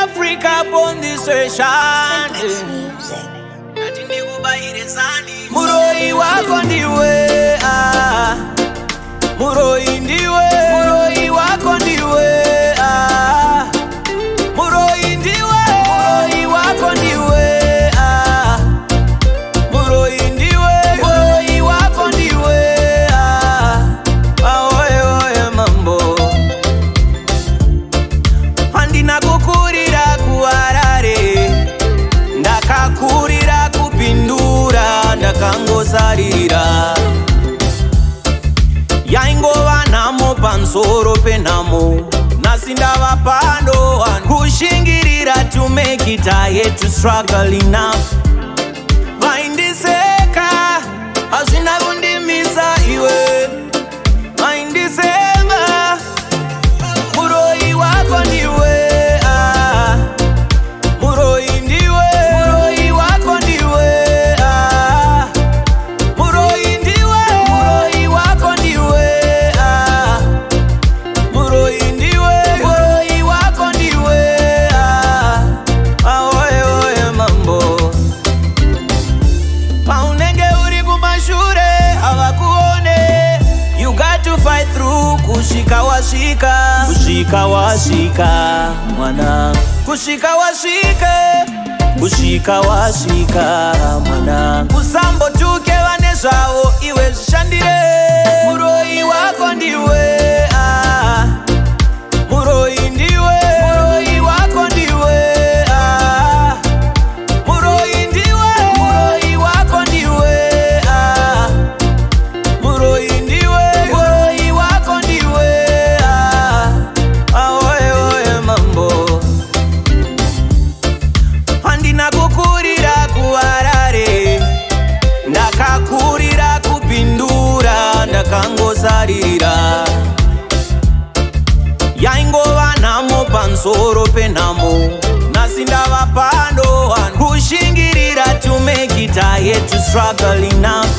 Africa upon this ocean. Muroi wako ndiwe, Muroi ndiwe, Muroi wako ndiwe, Muroi ndiwe, Muroi wako ndiwe, Muroi ndiwe, Muroi wako ndiwe, oye oye mambo. Handina kukurira kuwarare, ndakakurira kupindura, ndakangosarira. Yaingova namo pansoro penamo, nasi ndava pano kushingirira to make it. I had to struggle enough. Vaindiseka hazvina kundimisa iwe, vaindisema. Muroi wako ndiwe, Muroi ndiwe, Muroi wako ndiwe, Muroi ndiwe, Muroi wako ndiwe, Muroi ndiwe, Muroi wako ndiwe, oye oye mambo. Paunenge uri kumashure havakuone, you got to fight through. Kushika washika, kushika washika mwana, kushika washike, kushika washika mwana. Kusambo tuke vane zvavo iwe zvishandire. Muroi wako ndiwe, Muroi ndiwe, Muroi wako ndiwe, Muroi ndiwe, Muroi wako ndiwe, Muroi ndiwe, Muroi wako ndiwe, oye oye mambo. Handina kukurira kuwarare, ndakakurira kupindura, ndakangosarira. Yaingova namo pansoro penamo, nasi ndava pano kushingirira to make it. I had to struggle enough.